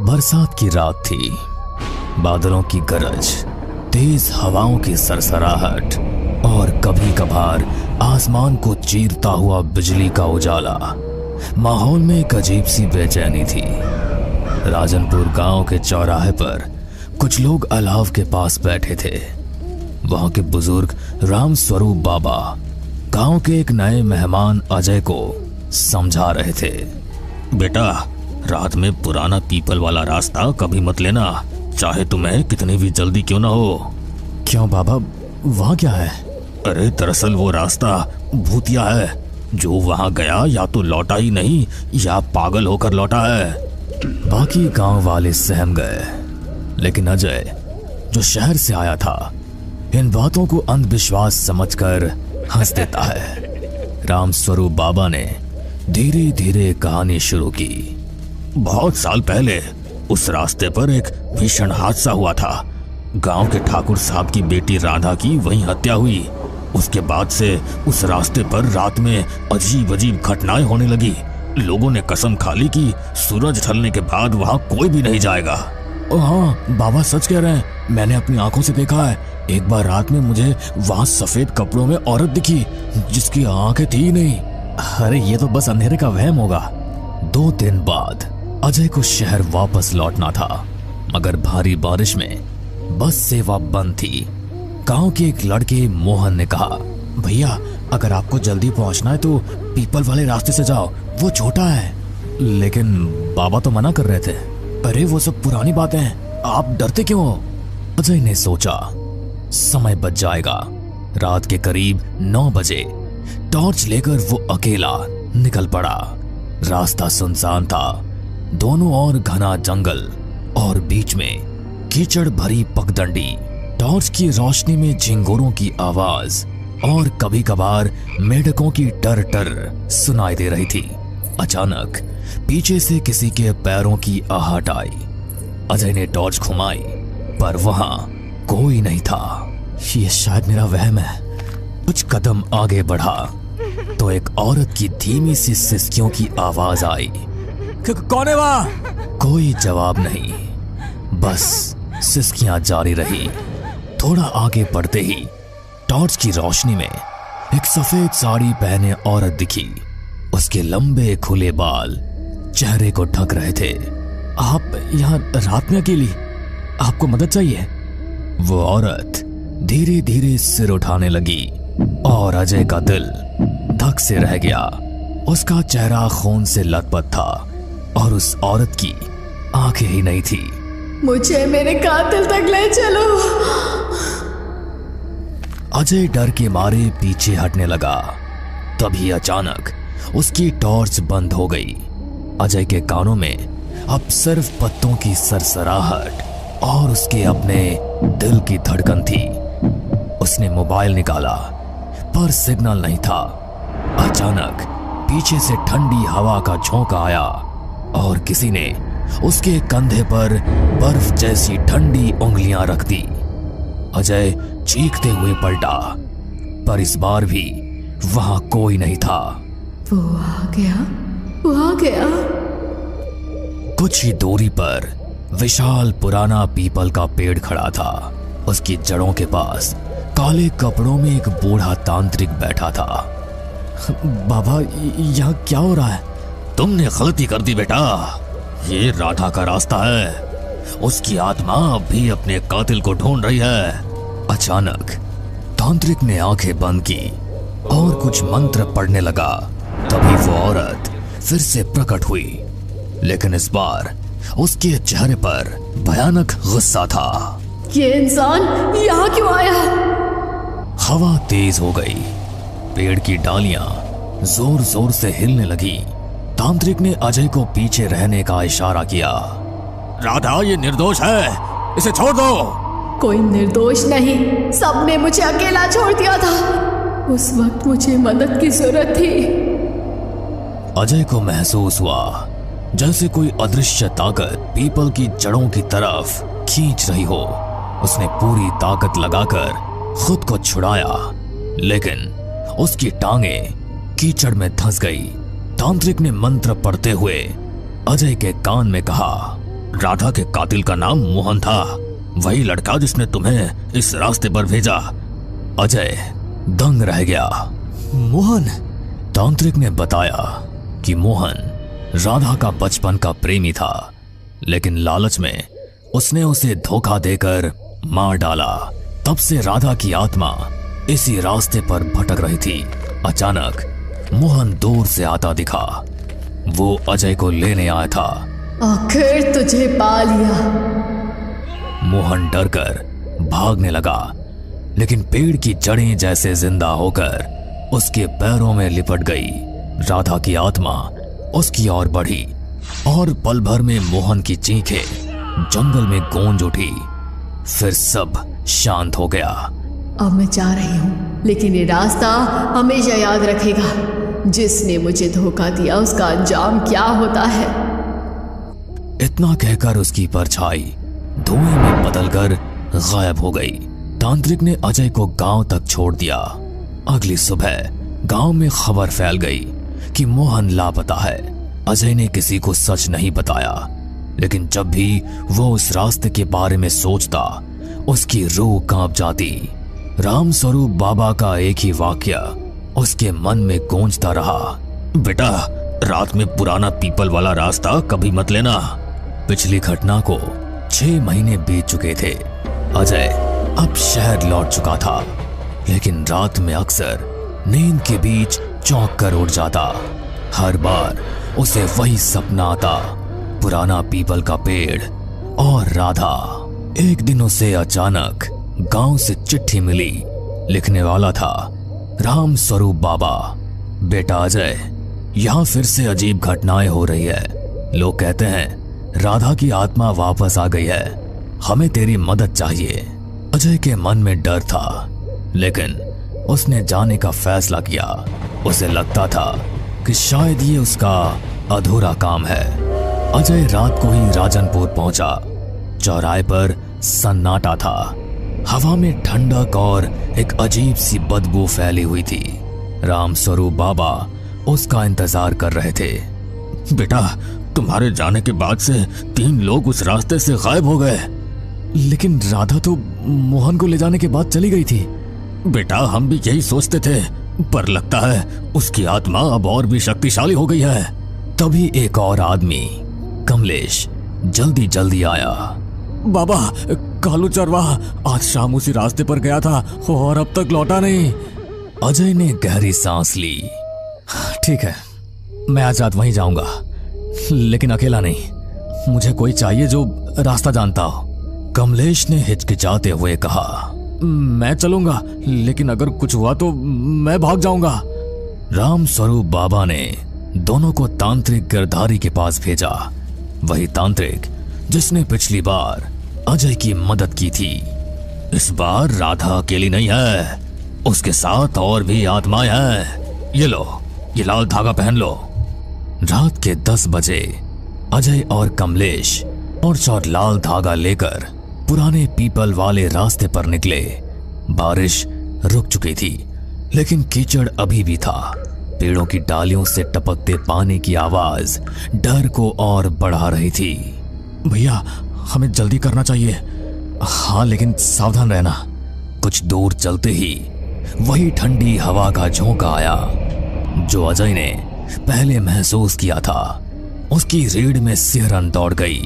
बरसात की रात थी। बादलों की गरज, तेज हवाओं की सरसराहट और कभी कभार आसमान को चीरता हुआ बिजली का उजाला। माहौल में एक अजीब सी बेचैनी थी। राजनपुर गांव के चौराहे पर कुछ लोग अलाव के पास बैठे थे। वहां के बुजुर्ग राम स्वरूप बाबा गांव के एक नए मेहमान अजय को समझा रहे थे। बेटा, रात में पुराना पीपल वाला रास्ता कभी मत लेना, चाहे तुम्हें कितनी भी जल्दी क्यों ना हो। क्यों बाबा, वहां क्या है? अरे दरअसल वो रास्ता भूतिया है। जो वहां गया या तो लौटा ही नहीं या पागल होकर लौटा है। बाकी गांव वाले सहम गए, लेकिन अजय जो शहर से आया था इन बातों को अंधविश्वास समझकर हंस देता है। राम स्वरूप बाबा ने धीरे धीरे कहानी शुरू की। बहुत साल पहले उस रास्ते पर एक भीषण हादसा हुआ था। गांव के ठाकुर साहब की बेटी राधा की वहीं हत्या हुई। उसके बाद से उस रास्ते पर रात में अजीब अजीब घटनाएं होने लगी। लोगों ने कसम खा ली कि सूरज ढलने के बाद वहां कोई भी नहीं जाएगा। हाँ बाबा, सच कह रहे हैं। मैंने अपनी आंखों से देखा है। एक बार रात में मुझे वहां सफेद कपड़ों में औरत दिखी जिसकी आंखें थी ही नहीं। अरे ये तो बस अंधेरे का वहम होगा। 2 दिन बाद अजय को शहर वापस लौटना था, मगर भारी बारिश में बस सेवा बंद थी। गांव के एक लड़के मोहन ने कहा, भैया अगर आपको जल्दी पहुंचना है तो पीपल वाले रास्ते से जाओ, वो छोटा है। लेकिन बाबा तो मना कर रहे थे। अरे वो सब पुरानी बातें हैं, आप डरते क्यों हो? अजय ने सोचा समय बच जाएगा। रात के करीब 9 बजे टॉर्च लेकर वो अकेला निकल पड़ा। रास्ता सुनसान था, दोनों ओर घना जंगल और बीच में कीचड़ भरी पगडंडी। टॉर्च की रोशनी में झिंगोरों की आवाज और कभी कभार मेढकों की टर टर सुनाई दे रही थी। अचानक पीछे से किसी के पैरों की आहट आई। अजय ने टॉर्च घुमाई पर वहां कोई नहीं था। ये शायद मेरा वहम है। कुछ कदम आगे बढ़ा तो एक औरत की धीमी सी सिसकियों की आवाज आई। कौन है वहां? कोई जवाब नहीं, बस सिसकियां जारी रही। थोड़ा आगे बढ़ते ही टॉर्च की रोशनी में एक सफेद साड़ी पहने औरत दिखी। उसके लंबे खुले बाल चेहरे को ढक रहे थे। आप यहाँ रात में अकेली? आपको मदद चाहिए? वो औरत धीरे धीरे सिर उठाने लगी और अजय का दिल धक से रह गया। उसका चेहरा खून से लथपथ था और उस औरत की आंखें ही नहीं थी। मुझे मेरे कातिल तक ले चलो। अजय डर के मारे पीछे हटने लगा। तभी अचानक उसकी टॉर्च बंद हो गई। अजय के कानों में अब सिर्फ पत्तों की सरसराहट और उसके अपने दिल की धड़कन थी। उसने मोबाइल निकाला पर सिग्नल नहीं था। अचानक पीछे से ठंडी हवा का झोंका आया और किसी ने उसके कंधे पर बर्फ जैसी ठंडी उंगलियां रख दी। अजय चीखते हुए पलटा, पर इस बार भी वहां कोई नहीं था। वो आ गया, वो आ गया। कुछ ही दूरी पर विशाल पुराना पीपल का पेड़ खड़ा था। उसकी जड़ों के पास काले कपड़ों में एक बूढ़ा तांत्रिक बैठा था। बाबा, यहाँ क्या हो रहा है? तुमने गलती कर दी बेटा। ये राधा का रास्ता है। उसकी आत्मा अब भी अपने कातिल को ढूंढ रही है। अचानक तांत्रिक ने आंखें बंद की और कुछ मंत्र पढ़ने लगा। तभी वो औरत फिर से प्रकट हुई, लेकिन इस बार उसके चेहरे पर भयानक गुस्सा था। ये इंसान यहाँ क्यों आया? हवा तेज हो गई। पेड़ की डालियां जोर जोर से हिलने लगी। तांत्रिक ने अजय को पीछे रहने का इशारा किया। राधा ये निर्दोष है, इसे छोड़ दो। कोई निर्दोष नहीं, सबने मुझे अकेला छोड़ दिया था। उस वक्त मुझे मदद की जरूरत थी। अजय को महसूस हुआ जैसे कोई अदृश्य ताकत पीपल की जड़ों की तरफ खींच रही हो। उसने पूरी ताकत लगाकर खुद को छुड़ाया, लेकिन उसकी टांगें कीचड़ में धंस गई। तांत्रिक ने मंत्र पढ़ते हुए अजय के कान में कहा, राधा के कातिल का नाम मोहन था, वही लड़का जिसने तुम्हें इस रास्ते पर भेजा। अजय दंग रह गया। मोहन? तांत्रिक ने बताया कि मोहन राधा का बचपन का प्रेमी था, लेकिन लालच में उसने उसे धोखा देकर मार डाला। तब से राधा की आत्मा इसी रास्ते पर भटक रही थी। अचानक मोहन दूर से आता दिखा। वो अजय को लेने आया था। आखिर तुझे पा लिया। मोहन डरकर भागने लगा, लेकिन पेड़ की जड़ें जैसे जिंदा होकर उसके पैरों में लिपट गई। राधा की आत्मा उसकी ओर बढ़ी और पल भर में मोहन की चीखें जंगल में गूंज उठी। फिर सब शांत हो गया। अब मैं जा रही हूँ, लेकिन ये रास्ता हमेशा याद रखेगा। जिसने मुझे धोखा दिया उसका अंजाम क्या होता है। इतना कहकर उसकी परछाई धुएं में बदलकर गायब हो गई। तांत्रिक ने अजय को गांव तक छोड़ दिया। अगली सुबह गांव में खबर फैल गई कि मोहन लापता है। अजय ने किसी को सच नहीं बताया, लेकिन जब भी वो उस रास्ते के बारे में सोचता उसकी रूह कांप जाती। राम स्वरूप बाबा का एक ही वाक्य उसके मन में गूंजता रहा, बेटा रात में पुराना पीपल वाला रास्ता कभी मत लेना। पिछली घटना को 6 महीने बीत चुके थे। अजय अब शहर लौट चुका था, लेकिन रात में अक्सर नींद के बीच चौंक कर उठ जाता। हर बार उसे वही सपना आता, पुराना पीपल का पेड़ और राधा। एक दिन उसे अचानक गांव से चिट्ठी मिली। लिखने वाला था राम स्वरूप बाबा। बेटा अजय, यहाँ फिर से अजीब घटनाएं हो रही है। लोग कहते हैं राधा की आत्मा वापस आ गई है, हमें तेरी मदद चाहिए। अजय के मन में डर था, लेकिन उसने जाने का फैसला किया। उसे लगता था कि शायद ये उसका अधूरा काम है। अजय रात को ही राजनपुर पहुंचा। चौराहे पर सन्नाटा था। हवा में ठंडक और एक अजीब सी बदबू फैली हुई थी। राम स्वरूप बाबा उसका इंतजार कर रहे थे। बेटा, तुम्हारे जाने के बाद से 3 लोग उस रास्ते से गायब हो गए। लेकिन राधा तो मोहन को ले जाने के बाद चली गई थी। बेटा, हम भी यही सोचते थे, पर लगता है उसकी आत्मा अब और भी शक्तिशाली हो गई है। तभी एक और आदमी, कमलेश, जल्दी जल्दी आया। बाबा, कालू चरवाहा आज शाम उसी रास्ते पर गया था और अब तक लौटा नहीं। अजय ने गहरी सांस ली। ठीक है, मैं आज रात वहीं जाऊंगा, लेकिन अकेला नहीं। मुझे कोई चाहिए जो रास्ता जानता हो। कमलेश ने हिचकिचाते हुए कहा, मैं चलूंगा, लेकिन अगर कुछ हुआ तो मैं भाग जाऊंगा। राम स्वरूप बाबा ने दोनों को तांत्रिक गिरधारी के पास भेजा। वही तांत्रिक जिसने पिछली बार अजय की मदद की थी। इस बार राधा अकेली नहीं है, उसके साथ और भी आत्माएं हैं। ये लो, ये लाल धागा पहन लो। रात के 10 बजे अजय और कमलेश टॉर्च और लाल धागा लेकर पुराने पीपल वाले रास्ते पर निकले। बारिश रुक चुकी थी, लेकिन कीचड़ अभी भी था। पेड़ों की डालियों से टपकते पानी की आवाज डर को और बढ़ा रही थी। भैया, हमें जल्दी करना चाहिए। हाँ, लेकिन सावधान रहना। कुछ दूर चलते ही वही ठंडी हवा का झोंका आया जो अजय ने पहले महसूस किया था। उसकी रीढ़ में सिहरन दौड़ गई।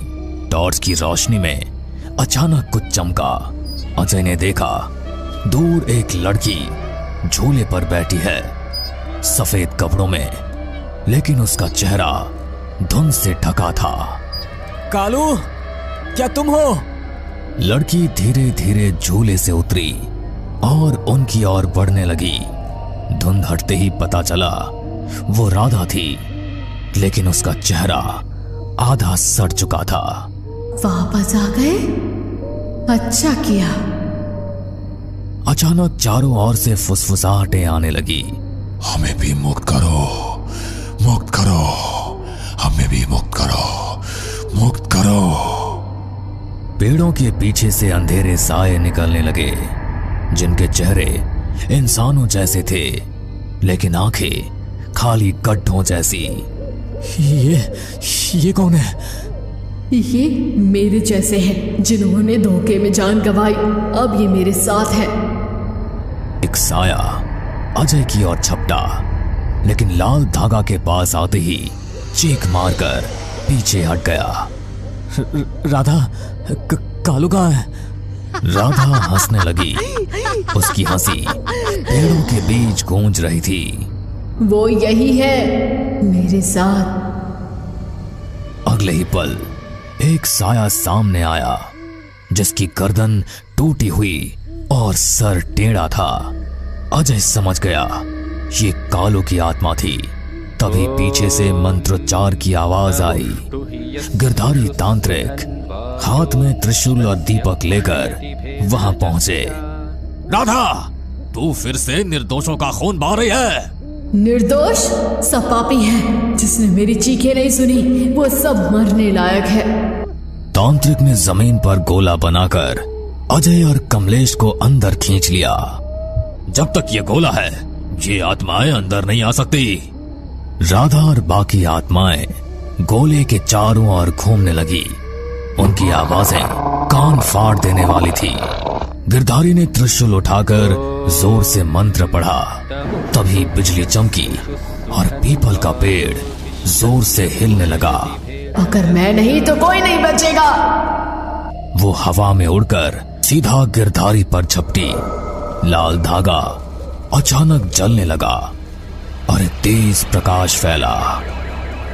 टॉर्च की रोशनी में अचानक कुछ चमका। अजय ने देखा दूर एक लड़की झूले पर बैठी है, सफेद कपड़ों में, लेकिन उसका चेहरा धुंध से ढका था। कालू, क्या तुम हो? लड़की धीरे धीरे झूले से उतरी और उनकी ओर बढ़ने लगी। धुंध हटते ही पता चला वो राधा थी, लेकिन उसका चेहरा आधा सड़ चुका था। वापस आ गए? अच्छा किया। अचानक चारों ओर से फुसफुसाहटें आने लगी। हमें भी मुक्त करो, मुक्त करो, हमें भी मुक्त करो, मुक्त करो। पेड़ों के पीछे से अंधेरे साए निकलने लगे, जिनके चेहरे इंसानों जैसे थे, लेकिन आंखें खाली गड्ढों जैसी। ये कौन है? ये मेरे जैसे हैं जिन्होंने धोखे में जान गंवाई। अब ये मेरे साथ है। एक साया अजय की ओर झपटा, लेकिन लाल धागा के पास आते ही चीख मारकर पीछे हट गया। राधा, कालू कहाँ है? राधा हंसने लगी। उसकी हंसी पेड़ों के बीच गूंज रही थी। वो यही है मेरे साथ। अगले ही पल एक साया सामने आया, जिसकी गर्दन टूटी हुई और सर टेढ़ा था। अजय समझ गया ये कालू की आत्मा थी। तभी पीछे से मंत्रोच्चार की आवाज आई। गिरधारी तांत्रिक हाथ में त्रिशूल और दीपक लेकर वहां पहुंचे। राधा, तू फिर से निर्दोषों का खून बहा रही है। निर्दोष? सब पापी है। जिसने मेरी चीखें नहीं सुनी वो सब मरने लायक है। तांत्रिक ने जमीन पर गोला बनाकर अजय और कमलेश को अंदर खींच लिया। जब तक ये गोला है, ये आत्माएं अंदर नहीं आ सकती। राधा और बाकी आत्माएं गोले के चारों ओर घूमने लगी। उनकी आवाजें कान फाड़ देने वाली थी। गिरधारी ने त्रिशूल उठाकर जोर से मंत्र पढ़ा। तभी बिजली चमकी और पीपल का पेड़ जोर से हिलने लगा। अगर मैं नहीं तो कोई नहीं बचेगा। वो हवा में उड़कर सीधा गिरधारी पर झपटी। लाल धागा अचानक जलने लगा और एक तेज प्रकाश फैला।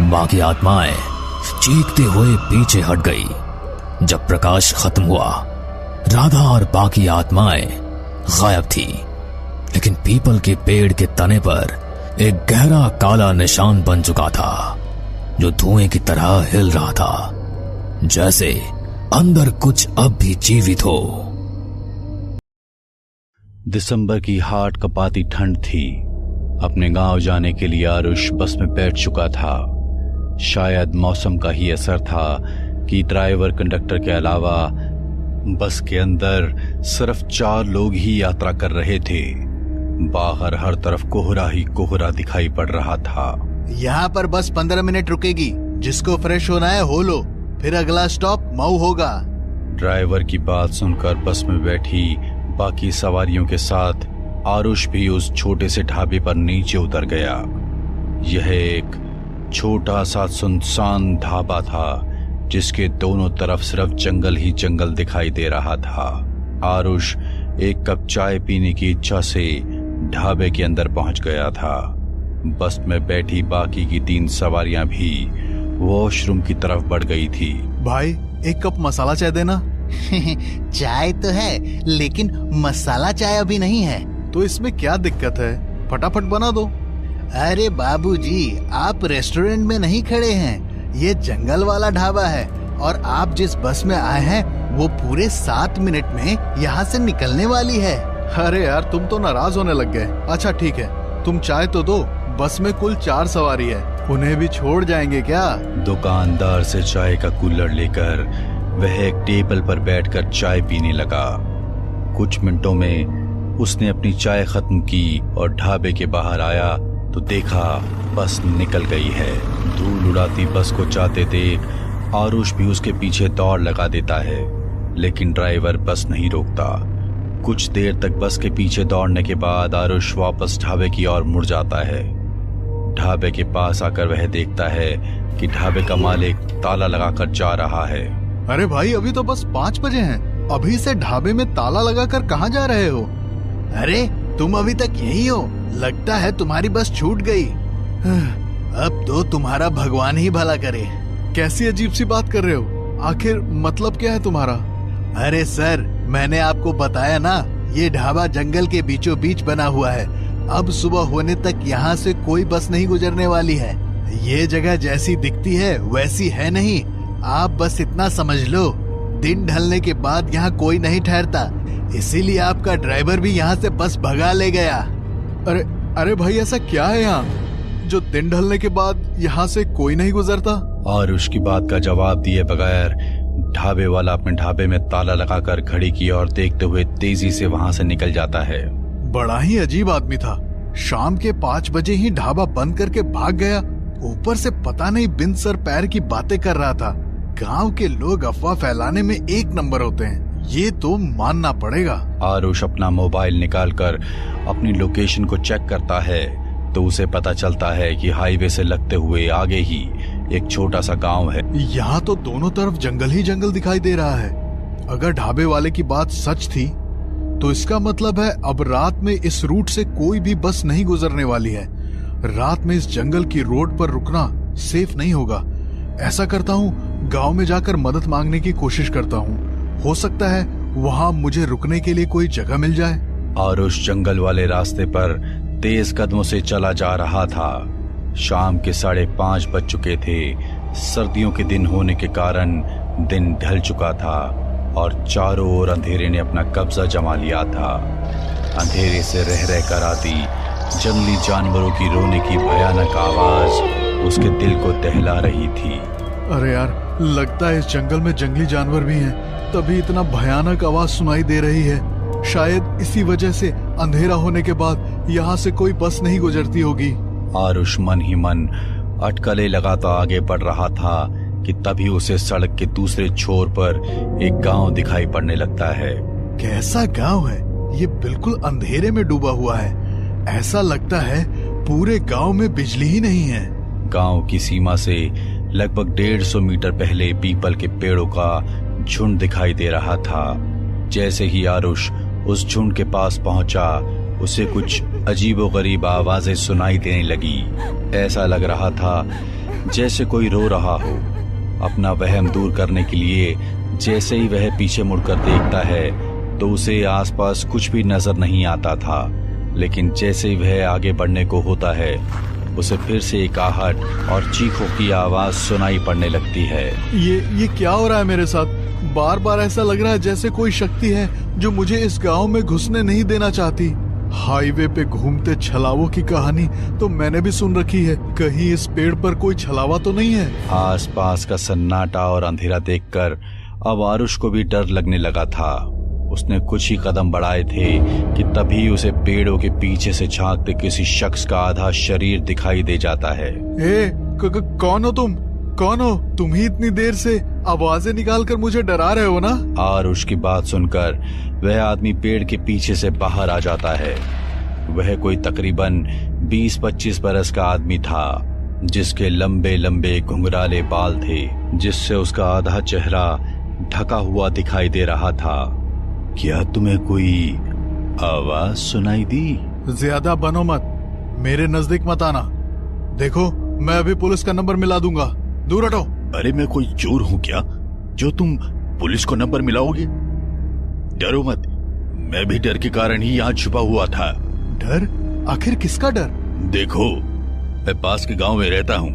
बाकी आत्माएं चीखते हुए पीछे हट गई। जब प्रकाश खत्म हुआ, राधा और बाकी आत्माएं गायब थी, लेकिन पीपल के पेड़ के तने पर एक गहरा काला निशान बन चुका था, जो धुएं की तरह हिल रहा था, जैसे अंदर कुछ अब भी जीवित हो। दिसंबर की हाट कपाती ठंड थी। अपने गांव जाने के लिए आरुष बस में बैठ चुका था। शायद मौसम का ही असर था कि ड्राइवर कंडक्टर के अलावा बस के अंदर सिर्फ 4 लोग ही यात्रा कर रहे थे। बाहर हर तरफ कोहरा ही कोहरा दिखाई पड़ रहा था। यहाँ पर बस 15 मिनट रुकेगी। जिसको फ्रेश होना है हो लो, फिर अगला स्टॉप मऊ होगा। ड्राइवर की बात सुनकर बस में बैठी बाकी सवारियों के साथ आरुष भी उस छोटे से ढाबे पर नीचे उतर गया। यह एक छोटा सा सुनसान ढाबा था, जिसके दोनों तरफ सिर्फ जंगल ही जंगल दिखाई दे रहा था। आरुष एक कप चाय पीने की इच्छा से ढाबे के अंदर पहुंच गया था। बस में बैठी बाकी की 3 सवारियां भी वॉशरूम की तरफ बढ़ गई थी। भाई, एक कप मसाला चाय देना। चाय तो है, लेकिन मसाला चाय अभी नहीं है। तो इसमें क्या दिक्कत है? फटाफट बना दो। अरे बाबूजी, आप रेस्टोरेंट में नहीं खड़े हैं। ये जंगल वाला ढाबा है और आप जिस बस में आए हैं वो पूरे 7 मिनट में यहाँ से निकलने वाली है। अरे यार, तुम तो नाराज होने लग गए। अच्छा ठीक है, तुम चाय तो दो। बस में कुल 4 सवारी है, उन्हें भी छोड़ जाएंगे क्या? दुकानदार से चाय का कूलर लेकर वह एक टेबल पर बैठकर चाय पीने लगा। कुछ मिनटों में उसने अपनी चाय खत्म की और ढाबे के बाहर आया तो देखा बस निकल गई है। धूल उड़ाती बस को जाते देख आरुष भी उसके पीछे दौड़ लगा देता है, लेकिन ड्राइवर बस नहीं रोकता। कुछ देर तक बस के पीछे दौड़ने के बाद आरुष वापस ढाबे की ओर मुड़ जाता है। ढाबे के पास आकर वह देखता है कि ढाबे का मालिक ताला लगाकर जा रहा है। अरे भाई, अभी तो बस 5 बजे हैं। अभी से ढाबे में ताला लगाकर कहाँ जा रहे हो? अरे तुम अभी तक यही हो? लगता है तुम्हारी बस छूट गई। अब तो तुम्हारा भगवान ही भला करे। कैसी अजीब सी बात कर रहे हो? आखिर मतलब क्या है तुम्हारा? अरे सर, मैंने आपको बताया ना, ये ढाबा जंगल के बीचों बीच बना हुआ है। अब सुबह होने तक यहाँ से कोई बस नहीं गुजरने वाली है। ये जगह जैसी दिखती है वैसी है नहीं। आप बस इतना समझ लो, दिन ढलने के बाद यहाँ कोई नहीं ठहरता, इसीलिए आपका ड्राइवर भी यहाँ से बस भगा ले गया। अरे भाई, ऐसा क्या है यहाँ जो दिन ढलने के बाद यहाँ से कोई नहीं गुजरता? और उसकी बात का जवाब दिए बगैर ढाबे वाला अपने ढाबे में ताला लगाकर घड़ी की ओर देखते हुए तेजी से वहां से निकल जाता है। बड़ा ही अजीब आदमी था। शाम के 5 बजे ही ढाबा बंद करके भाग गया। ऊपर से पता नहीं बिन सर पैर की बातें कर रहा था। गांव के लोग अफवाह फैलाने में 1 नंबर होते हैं, ये तो मानना पड़ेगा। आरुष अपना मोबाइल निकालकर अपनी लोकेशन को चेक करता है तो उसे पता चलता है कि हाईवे से लगते हुए आगे ही एक छोटा सा गांव है। यहाँ तो दोनों तरफ जंगल ही जंगल दिखाई दे रहा है। अगर ढाबे वाले की बात सच थी तो इसका मतलब है अब रात में इस रूट से कोई भी बस नहीं गुजरने वाली है। रात में इस जंगल की रोड पर रुकना सेफ नहीं होगा। ऐसा करता हूँ, गांव में जाकर मदद मांगने की कोशिश करता हूँ। हो सकता है वहाँ मुझे रुकने के लिए कोई जगह मिल जाए। आरुष जंगल वाले रास्ते पर तेज कदमों से चला जा रहा था। शाम के 5:30 बज चुके थे। सर्दियों के दिन होने के कारण दिन ढल चुका था और चारों ओर अंधेरे ने अपना कब्जा जमा लिया था। अंधेरे से रह रहकर आती जंगली जानवरों की रोने की भयानक आवाज उसके दिल को दहला रही थी। अरे यार, लगता है इस जंगल में जंगली जानवर भी हैं, तभी इतना भयानक आवाज सुनाई दे रही है। शायद इसी वजह से अंधेरा होने के बाद यहाँ से कोई बस नहीं गुजरती होगी। आरुष मन ही मन अटकलें लगाता आगे बढ़ रहा था कि तभी उसे सड़क के दूसरे छोर पर एक गांव दिखाई पड़ने लगता है। कैसा गांव है ये? बिल्कुल अंधेरे में डूबा हुआ है। ऐसा लगता है पूरे गांव में बिजली ही नहीं है। गांव की सीमा से लगभग 150 मीटर पहले पीपल के पेड़ों का झुंड दिखाई दे रहा था। जैसे ही आरुष उस झुंड के पास पहुंचा, उसे कुछ अजीबोगरीब आवाजें सुनाई देने लगी। ऐसा लग रहा था जैसे कोई रो रहा हो। अपना वहम दूर करने के लिए जैसे ही वह पीछे मुड़कर देखता है तो उसे आसपास कुछ भी नजर नहीं आता था। लेकिन जैसे ही वह आगे बढ़ने को होता है, उसे फिर से एक आहट और चीखों की आवाज सुनाई पड़ने लगती है। ये क्या हो रहा है मेरे साथ? बार बार ऐसा लग रहा है जैसे कोई शक्ति है जो मुझे इस गांव में घुसने नहीं देना चाहती। हाईवे पे घूमते छलावों की कहानी तो मैंने भी सुन रखी है। कहीं इस पेड़ पर कोई छलावा तो नहीं है? आसपास का सन्नाटा और अंधेरा देखकर अब आरुष को भी डर लगने लगा था। उसने कुछ ही कदम बढ़ाए थे कि तभी उसे पेड़ों के पीछे से झांकते किसी शख्स का आधा शरीर दिखाई दे जाता है। कौन हो तुम? कौन हो तुम? ही इतनी देर से आवाजें निकालकर मुझे डरा रहे हो ना? आरुष की बात सुनकर वह आदमी पेड़ के पीछे से बाहर आ जाता है। वह कोई तकरीबन 20-25 बरस का आदमी था, जिसके लंबे लंबे घुंघराले बाल थे, जिससे उसका आधा चेहरा ढका हुआ दिखाई दे रहा था। क्या तुम्हें कोई आवाज सुनाई दी? ज्यादा बनो मत, मेरे नजदीक मत आना। देखो, मैं अभी पुलिस का नंबर मिला दूंगा, दूर हटो। अरे मैं कोई चोर हूँ क्या जो तुम पुलिस को नंबर मिलाओगे? डरो मत, मैं भी डर के कारण ही यहाँ छुपा हुआ था। डर? आखिर किसका डर? देखो, मैं पास के गांव में रहता हूँ।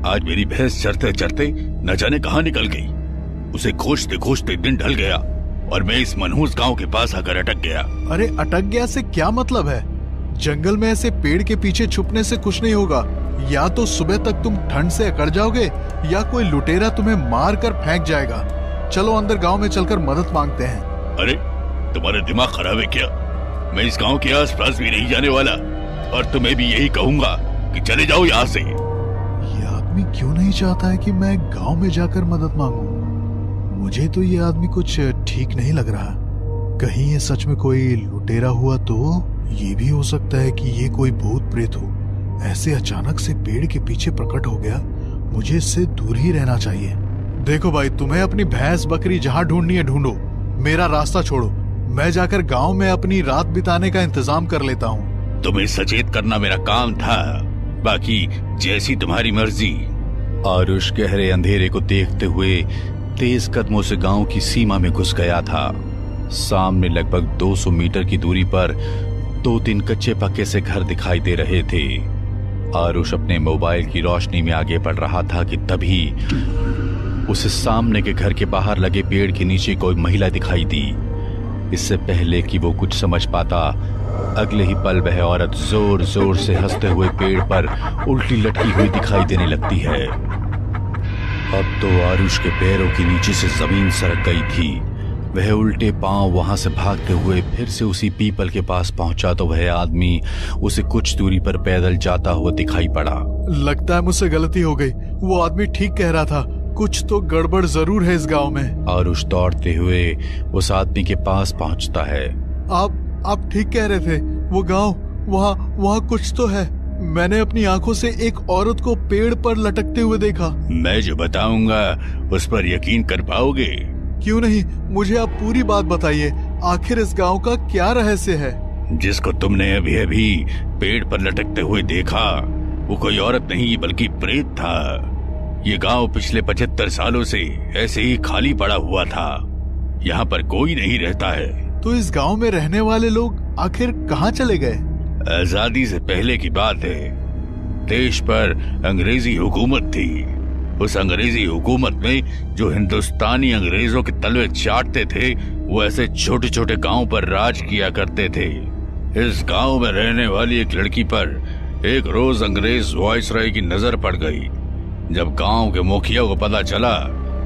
आज मेरी भैंस चरते चरते न जाने कहाँ निकल गई। उसे खोजते खोजते दिन ढल गया और मैं इस मनहूस गांव के पास आकर अटक गया। अरे अटक गया से क्या मतलब है? जंगल में ऐसे पेड़ के पीछे छुपने से कुछ नहीं होगा। या तो सुबह तक तुम ठंड से अकड़ जाओगे या कोई लुटेरा तुम्हें मार कर फेंक जाएगा। चलो अंदर गांव में चलकर मदद मांगते हैं। अरे तुम्हारा दिमाग खराब है क्या? मैं इस गांव के आसपास भी नहीं जाने वाला और तुम्हें भी यही कहूंगा कि चले जाओ यहाँ से। ये आदमी क्यों नहीं चाहता है कि मैं गांव में जाकर मदद मांगूं? मुझे तो ये आदमी कुछ ठीक नहीं लग रहा। कहीं ये सच में कोई लुटेरा हुआ तो? ये भी हो सकता है कि ये कोई भूत प्रेत हो। ऐसे अचानक से पेड़ के पीछे प्रकट हो गया, मुझे इससे दूर ही रहना चाहिए। देखो भाई, तुम्हें अपनी भैंस बकरी जहाँ ढूंढनी है ढूंढो, मेरा रास्ता छोड़ो। मैं जाकर गांव में अपनी रात बिताने का इंतजाम कर लेता हूँ। तुम्हें सचेत करना मेरा काम था, बाकी जैसी तुम्हारी मर्जी। आरुष गहरे अंधेरे को देखते हुए तेज कदमों से गांव की सीमा में घुस गया था। सामने लगभग 200 मीटर की दूरी पर 2-3 कच्चे पक्के से घर दिखाई दे रहे थे। आरुष अपने मोबाइल की रोशनी में आगे बढ़ रहा था कि तभी उसे सामने के घर के बाहर लगे पेड़ के नीचे कोई महिला दिखाई दी। इससे पहले कि वो कुछ समझ पाता, अगले ही पल वह औरत जोर जोर से हंसते हुए पेड़ पर उल्टी लटकी हुई दिखाई देने लगती है। अब तो आरुष के पैरों के नीचे से जमीन सरक गई थी। वह उल्टे पांव वहां से भागते हुए फिर से उसी पीपल के पास पहुंचा तो वह आदमी उसे कुछ दूरी पर पैदल जाता हुआ दिखाई पड़ा। लगता है मुझसे गलती हो गई, वो आदमी ठीक कह रहा था, कुछ तो गड़बड़ जरूर है इस गांव में। आरुष दौड़ते हुए उस आदमी के पास पहुंचता है। आप ठीक कह रहे थे, वो गांव, वहाँ कुछ तो है। मैंने अपनी आंखों से एक औरत को पेड़ पर लटकते हुए देखा। मैं जो बताऊंगा उस पर यकीन कर पाओगे? क्यों नहीं, मुझे आप पूरी बात बताइए। आखिर इस गांव का क्या रहस्य है? जिसको तुमने अभी अभी पेड़ पर लटकते हुए देखा वो कोई औरत नहीं बल्कि प्रेत था। ये गांव पिछले 75 सालों से ऐसे ही खाली पड़ा हुआ था। यहाँ पर कोई नहीं रहता है। तो इस गांव में रहने वाले लोग आखिर कहाँ चले गए? आजादी से पहले की बात है। देश पर अंग्रेजी हुकूमत थी। उस अंग्रेजी हुकूमत में जो हिंदुस्तानी अंग्रेजों के तलवे चाटते थे वो ऐसे छोटे छोटे गांव पर राज किया करते थे। इस गांव में रहने वाली एक लड़की पर एक रोज अंग्रेज वायसराय की नजर पड़ गई। जब गांव के मुखिया को पता चला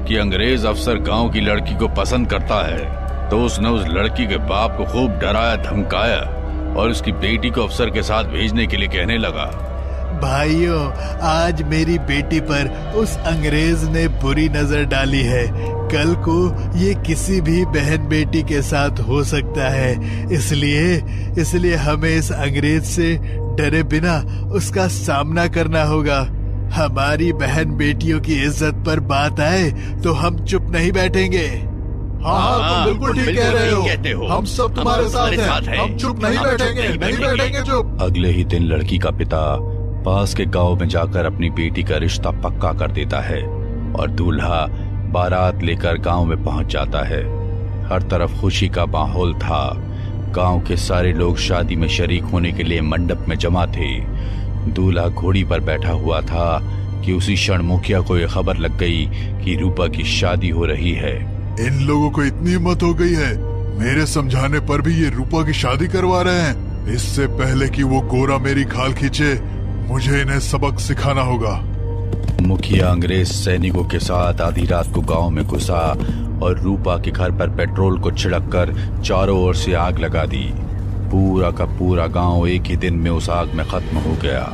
कि अंग्रेज अफसर गांव की लड़की को पसंद करता है तो उसने उस लड़की के बाप को खूब डराया धमकाया और उसकी बेटी को अफसर के साथ भेजने के लिए कहने लगा। भाइयों, आज मेरी बेटी पर उस अंग्रेज ने बुरी नजर डाली है। कल को ये किसी भी बहन बेटी के साथ हो सकता है। इसलिए हमें इस अंग्रेज से डरे बिना उसका सामना करना होगा। हमारी बहन बेटियों की इज्जत पर बात आए तो हम चुप नहीं बैठेंगे। हाँ, तुम बिल्कुल ठीक कह रहे हो। हम सब तुम्हारे साथ हैं। हम चुप नहीं बैठेंगे चुप। अगले ही दिन लड़की का पिता पास के गांव में जाकर अपनी बेटी का रिश्ता पक्का कर देता है और दूल्हा बारात लेकर गांव में पहुंच जाता है। हर तरफ खुशी का माहौल था। गांव के सारे लोग शादी में शरीक होने के लिए मंडप में जमा थे। दूल्हा घोड़ी पर बैठा हुआ था कि उसी क्षण मुखिया को यह खबर लग गई कि रूपा की शादी हो रही है। इन लोगों को इतनी हिम्मत हो गई है, मेरे समझाने पर भी ये रूपा की शादी करवा रहे हैं। इससे पहले कि वो गोरा मेरी खाल खींचे, मुझे इन्हें सबक सिखाना होगा। मुखिया अंग्रेज सैनिकों के साथ आधी रात को गांव में घुसा और रूपा के घर पर पेट्रोल को छिड़ककर चारों ओर से आग लगा दी। पूरा का पूरा गांव एक ही दिन में उस आग में खत्म हो गया।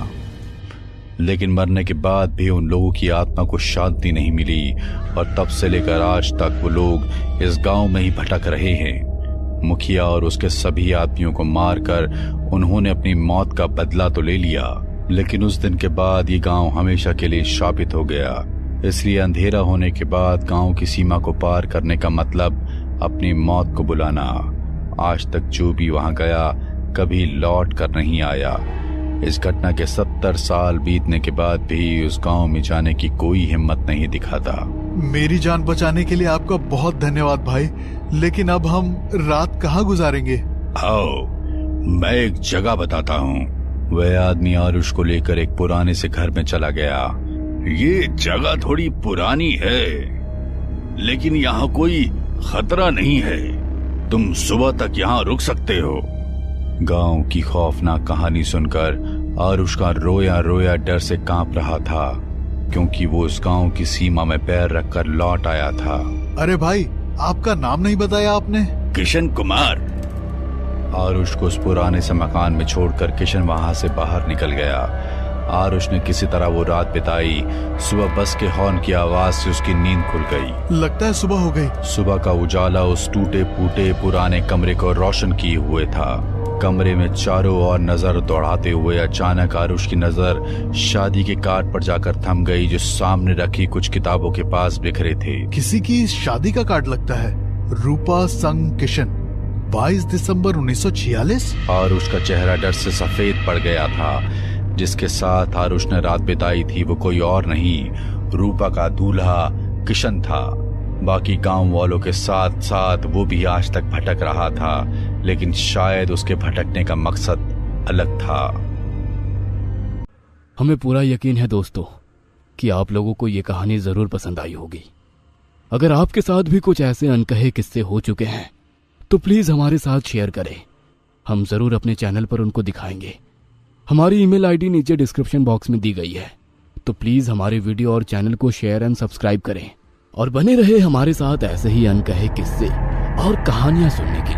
लेकिन मरने के बाद भी उन लोगों की आत्मा को शांति नहीं मिली और तब से लेकर आज तक वो लोग इस गांव में ही भटक रहे हैं। मुखिया और उसके सभी आदमियों को मारकर उन्होंने अपनी मौत का बदला तो ले लिया, लेकिन उस दिन के बाद ये गांव हमेशा के लिए शापित हो गया। इसलिए अंधेरा होने के बाद गांव की सीमा को पार करने का मतलब अपनी मौत को बुलाना। आज तक जो भी वहां गया कभी लौट कर नहीं आया। इस घटना के 70 साल बीतने के बाद भी उस गांव में जाने की कोई हिम्मत नहीं दिखाता। मेरी जान बचाने के लिए आपका बहुत धन्यवाद भाई, लेकिन अब हम रात कहाँ गुजारेंगे? आओ, मैं एक जगह बताता हूँ। वह आदमी आरुष को लेकर एक पुराने से घर में चला गया। ये जगह थोड़ी पुरानी है, लेकिन यहाँ कोई खतरा नहीं है। तुम सुबह तक यहाँ रुक सकते हो। गांव की खौफनाक कहानी सुनकर आरुष का रोया रोया डर से कांप रहा था, क्योंकि वो उस गांव की सीमा में पैर रखकर लौट आया था। अरे भाई, आपका नाम नहीं बताया आपने? किशन कुमार। आरुष को उस पुराने से मकान में छोड़कर किशन वहां से बाहर निकल गया। आरुष ने किसी तरह वो रात बिताई। सुबह बस के हॉर्न की आवाज से उसकी नींद खुल गई। लगता है सुबह हो गई। सुबह का उजाला उस टूटे फूटे पुराने कमरे को रोशन किए हुए था। कमरे में चारों ओर नजर दौड़ाते हुए अचानक आरुष की नजर शादी के कार्ड पर जाकर थम गई, जो सामने रखी कुछ किताबों के पास बिखरे थे। किसी की शादी का कार्ड लगता है। रूपा संग किशन, 22 दिसंबर 1946। आरुष का चेहरा डर से सफेद पड़ गया था। जिसके साथ आरुष ने रात बिताई थी वो कोई और नहीं, रूपा का दूल्हा किशन था। बाकी गांव वालों के साथ साथ वो भी आज तक भटक रहा था, लेकिन शायद उसके भटकने का मकसद अलग था। हमें पूरा यकीन है दोस्तों कि आप लोगों को ये कहानी जरूर पसंद आई होगी। अगर आपके साथ भी कुछ ऐसे अनकहे किस्से हो चुके हैं तो प्लीज हमारे साथ शेयर करें। हम जरूर अपने चैनल पर उनको दिखाएंगे। हमारी ईमेल आईडी नीचे डिस्क्रिप्शन बॉक्स में दी गई है, तो प्लीज हमारे वीडियो और चैनल को शेयर एंड सब्सक्राइब करें और बने रहे हमारे साथ ऐसे ही अनकहे किस्से और कहानियां सुनने के